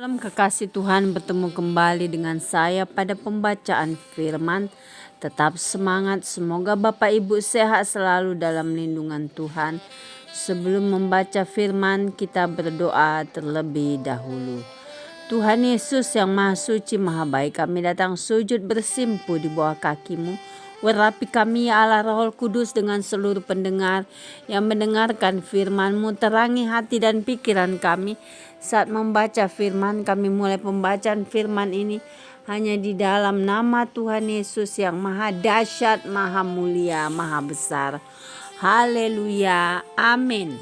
Dalam kekasih Tuhan, bertemu kembali dengan saya pada pembacaan firman. Tetap semangat, semoga Bapak Ibu sehat selalu dalam lindungan Tuhan. Sebelum membaca firman, kita berdoa terlebih dahulu. Tuhan Yesus yang Maha Suci, Maha Baik, kami datang sujud bersimpu di bawah kaki-Mu. Urapi kami ya Allah Roh Kudus dengan seluruh pendengar yang mendengarkan firman-Mu. Terangi hati dan pikiran kami saat membaca firman. Kami mulai pembacaan firman ini hanya di dalam nama Tuhan Yesus yang Maha Dahsyat, Maha Mulia, Maha Besar. Haleluya, amin.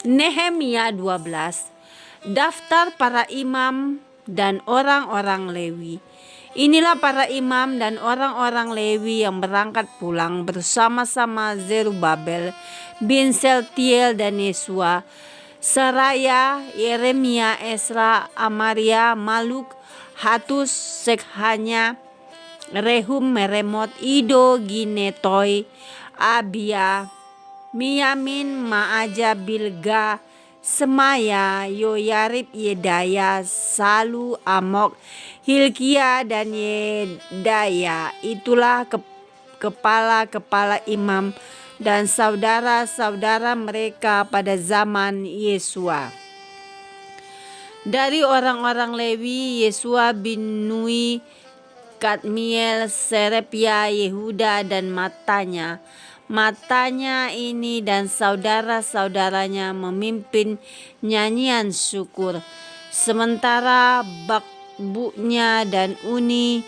Nehemia 12. Daftar para imam dan orang-orang Lewi. Inilah para imam dan orang-orang Lewi yang berangkat pulang bersama-sama Zerubabel bin Seltiel dan Yesua, Seraya, Yeremia, Esra, Amaria, Maluk, Hatus, Sekhanya, Rehum, Meremot, Ido, Ginetoy, Abia, Miyamin, Maaja, Bilga, Semaya, Yoyarib, Yedaya, Salu, Amok, Hilkia, dan Yedaya. Itulah kepala-kepala imam dan saudara-saudara mereka pada zaman Yesua. Dari orang-orang Lewi, Yesua bin Nui, Kadmiel, Serepia, Yehuda, dan Matanya ini dan saudara-saudaranya memimpin nyanyian syukur. Sementara Bakbunya dan Uni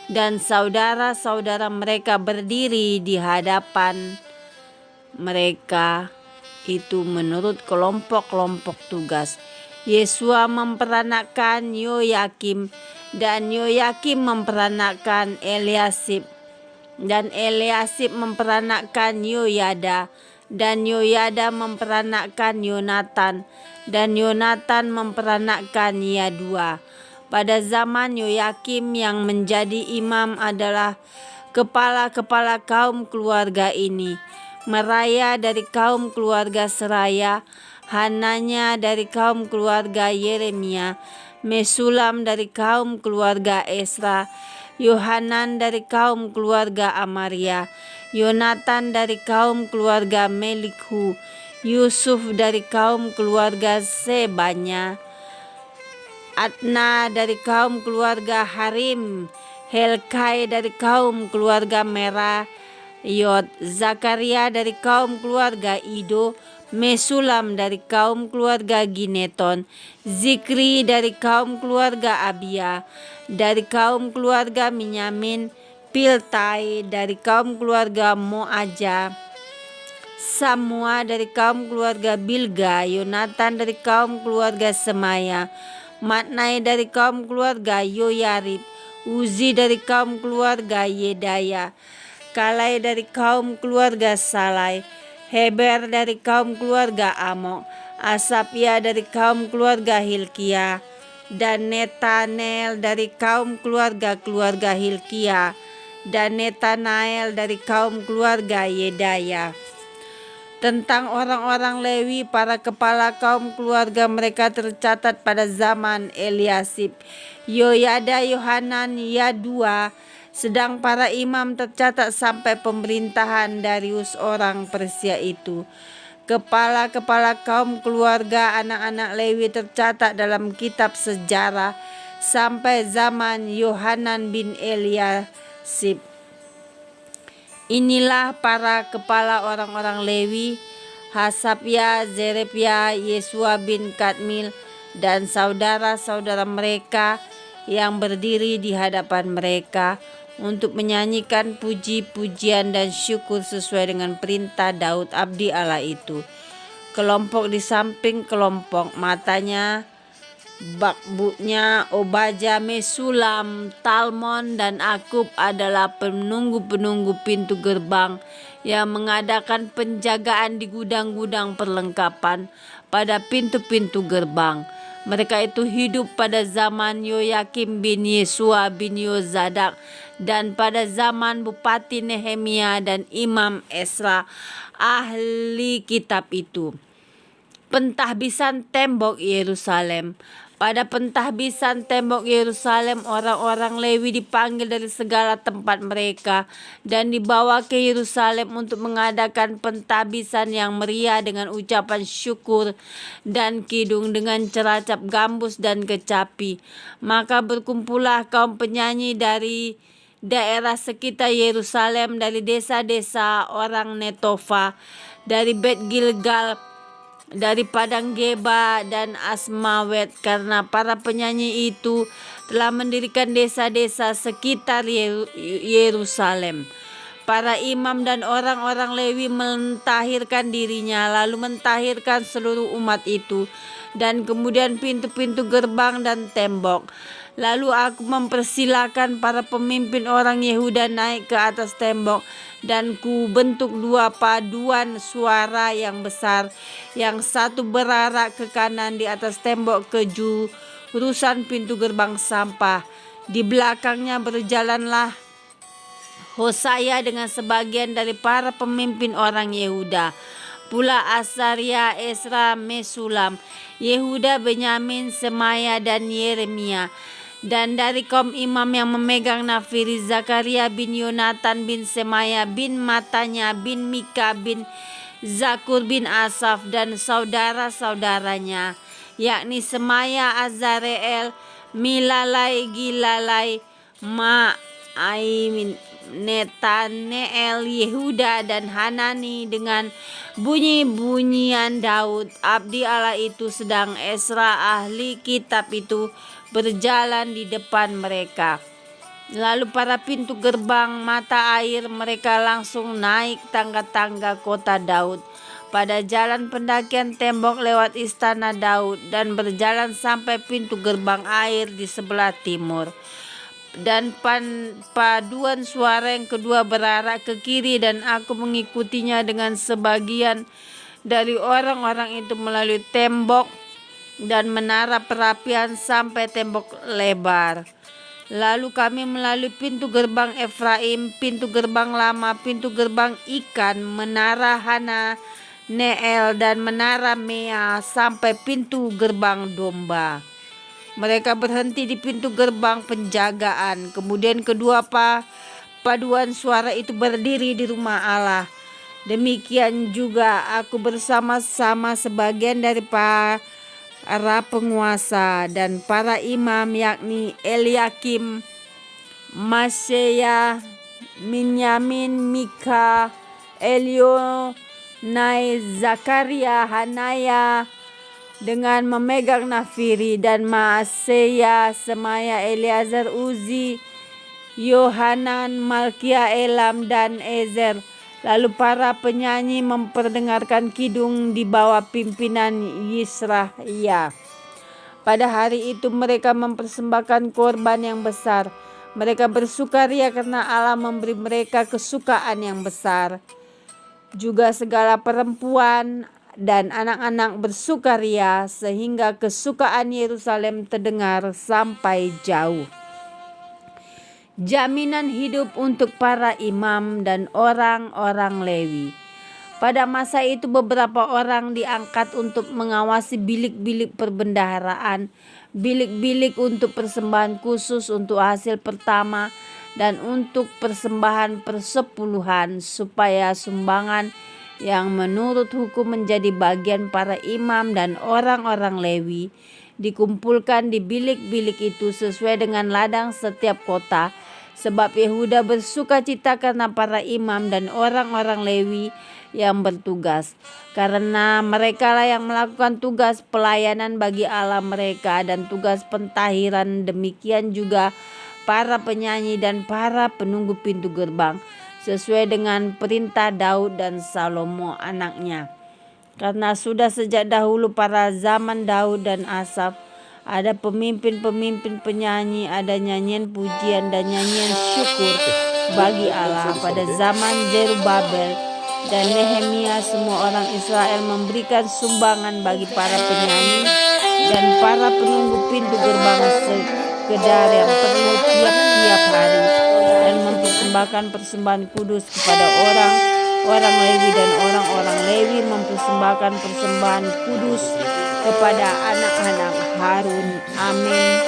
dan saudara-saudara mereka berdiri di hadapan mereka itu menurut kelompok-kelompok tugas. Yesua memperanakkan Yoyakim dan Yoyakim memperanakkan Eliasib. Dan Eliasib memperanakkan Yoyada, dan Yoyada memperanakkan Yonatan, dan Yonatan memperanakkan Yadua. Pada zaman Yoyakim yang menjadi imam adalah kepala-kepala kaum keluarga ini: Meraya dari kaum keluarga Seraya, Hananya dari kaum keluarga Yeremia, Mesulam dari kaum keluarga Esra, Yohanan dari kaum keluarga Amaria, Yonatan dari kaum keluarga Melikhu, Yusuf dari kaum keluarga Sebanya, Adna dari kaum keluarga Harim, Helkai dari kaum keluarga Merah, Yod, Zakaria dari kaum keluarga Ido, Mesulam dari kaum keluarga Gineton, Zikri dari kaum keluarga Abia, dari kaum keluarga Minyamin, Piltai dari kaum keluarga Moaja, Samua dari kaum keluarga Bilga, Yonatan dari kaum keluarga Semaya, Matnai dari kaum keluarga Yoyarib, Uzi dari kaum keluarga Yedaya, Kalai dari kaum keluarga Salai, Heber dari kaum keluarga Amok, Asapia dari kaum keluarga Hilkia, dan Netanel dari kaum keluarga Hilkia, dan Netanael dari kaum keluarga Yedaya. Tentang orang-orang Lewi, para kepala kaum keluarga mereka tercatat pada zaman Eliasib, Yoyada, Yohanan, Yadua. Sedang para imam tercatat sampai pemerintahan Darius orang Persia itu. Kepala-kepala kaum keluarga anak-anak Lewi tercatat dalam kitab sejarah sampai zaman Yohanan bin Eliasib. Inilah para kepala orang-orang Lewi: Hasapia, Zerepia, Yesua bin Kadmil, dan saudara-saudara mereka yang berdiri di hadapan mereka untuk menyanyikan puji-pujian dan syukur sesuai dengan perintah Daud abdi Allah itu. Kelompok di samping kelompok, matanya, Bakbunya, Obaja, Mesulam, Talmon, dan Akub adalah penunggu-penunggu pintu gerbang yang mengadakan penjagaan di gudang-gudang perlengkapan pada pintu-pintu gerbang. Mereka itu hidup pada zaman Yoyakim bin Yesua bin Yozadak dan pada zaman Bupati Nehemia dan Imam Esra, ahli kitab itu. Pentahbisan tembok Yerusalem. Pada pentahbisan tembok Yerusalem, orang-orang Lewi dipanggil dari segala tempat mereka dan dibawa ke Yerusalem untuk mengadakan pentahbisan yang meriah dengan ucapan syukur dan kidung dengan ceracap gambus dan kecapi. Maka berkumpullah kaum penyanyi dari daerah sekitar Yerusalem, dari desa-desa orang Netofa, dari Bet Gilgal, dari Padang Geba dan Asmawet, karena para penyanyi itu telah mendirikan desa-desa sekitar Yerusalem. Para imam dan orang-orang Lewi mentahirkan dirinya, lalu mentahirkan seluruh umat itu, dan kemudian pintu-pintu gerbang dan tembok. Lalu aku mempersilakan para pemimpin orang Yehuda naik ke atas tembok, dan ku bentuk dua paduan suara yang besar, yang satu berarak ke kanan di atas tembok ke jurusan pintu gerbang sampah. Di belakangnya berjalanlah Hosaya dengan sebagian dari para pemimpin orang Yehuda, pula Asaria, Esra, Mesulam, Yehuda, Benyamin, Semaya, dan Yeremia. Dan dari kaum imam yang memegang nafiri, Zakaria bin Yonatan bin Semaya bin Matanya bin Mika bin Zakur bin Asaf dan saudara-saudaranya, yakni Semaya, Azareel, Milalai, Gilalai, Ma'aimin, Netaneel, Yehuda, dan Hanani dengan bunyi-bunyian Daud abdi Allah itu, sedang Esra ahli kitab itu berjalan di depan mereka. Lalu para pintu gerbang mata air mereka langsung naik tangga-tangga kota Daud pada jalan pendakian tembok lewat istana Daud, dan berjalan sampai pintu gerbang air di sebelah timur. Dan paduan suara yang kedua berarak ke kiri, dan aku mengikutinya dengan sebagian dari orang-orang itu melalui tembok dan menara perapian sampai tembok lebar. Lalu kami melalui pintu gerbang Efraim, pintu gerbang lama, pintu gerbang ikan, menara Hana Neel, dan menara Mea sampai pintu gerbang domba. Mereka berhenti di pintu gerbang penjagaan. Kemudian kedua paduan suara itu berdiri di rumah Allah. Demikian juga aku bersama-sama sebagian dari para penguasa dan para imam, yakni Eliakim, Maseya, Minyamin, Mika, Elionai, Zakaria, Hanaya dengan memegang nafiri, dan Maaseya, Semaya, Eleazar, Uzi, Yohanan, Malkia, Elam, dan Ezer. Lalu para penyanyi memperdengarkan kidung di bawah pimpinan Yisrahya. Pada hari itu mereka mempersembahkan korban yang besar. Mereka bersukaria karena Allah memberi mereka kesukaan yang besar. Juga segala perempuan dan anak-anak bersukaria, sehingga kesukaan Yerusalem terdengar sampai jauh. Jaminan hidup untuk para imam dan orang-orang Lewi. Pada masa itu beberapa orang diangkat untuk mengawasi bilik-bilik perbendaharaan, bilik-bilik untuk persembahan khusus untuk hasil pertama, dan untuk persembahan persepuluhan, supaya sumbangan yang menurut hukum menjadi bagian para imam dan orang-orang Lewi dikumpulkan di bilik-bilik itu sesuai dengan ladang setiap kota, sebab Yehuda bersukacita karena para imam dan orang-orang Lewi yang bertugas, karena merekalah yang melakukan tugas pelayanan bagi Allah mereka dan tugas pentahiran. Demikian juga para penyanyi dan para penunggu pintu gerbang, sesuai dengan perintah Daud dan Salomo anaknya. Karena sudah sejak dahulu pada zaman Daud dan Asaf ada pemimpin-pemimpin penyanyi, ada nyanyian pujian dan nyanyian syukur bagi Allah. Pada zaman Zerubabel dan Nehemia, semua orang Israel memberikan sumbangan bagi para penyanyi dan para penunggu pintu gerbang sekedar yang perlu tiap-tiap hari, dan mempersembahkan persembahan kudus kepada orang Lewi, dan orang-orang Lewi mempersembahkan persembahan kudus kepada anak-anak Harun. Amin.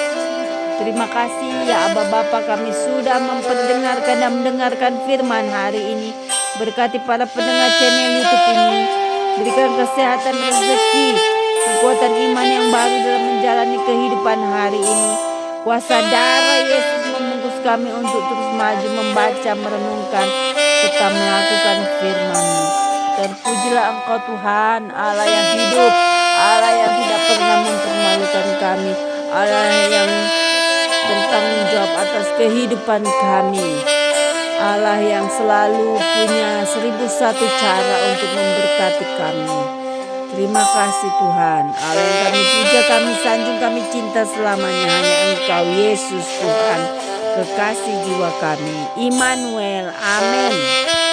Terima kasih ya Aba Bapa, kami sudah memperdengarkan dan mendengarkan firman hari ini. Berkati para pendengar channel YouTube ini. Berikan kesehatan, rezeki, kekuatan iman yang baru dalam menjalani kehidupan hari ini. Kuasa darah Yesus membungkus kami untuk terus maju, membaca, merenungkan, serta melakukan firman-Mu. Terpujilah Engkau Tuhan, Allah yang hidup, Allah yang tidak pernah mempermalukan kami, Allah yang bertanggung jawab atas kehidupan kami, Allah yang selalu punya 1001 cara untuk memberkati kami. Terima kasih Tuhan, Allah yang kami puja, kami sanjung, kami cinta selamanya hanya Engkau Yesus Tuhan, kekasih jiwa kami. Immanuel, amin.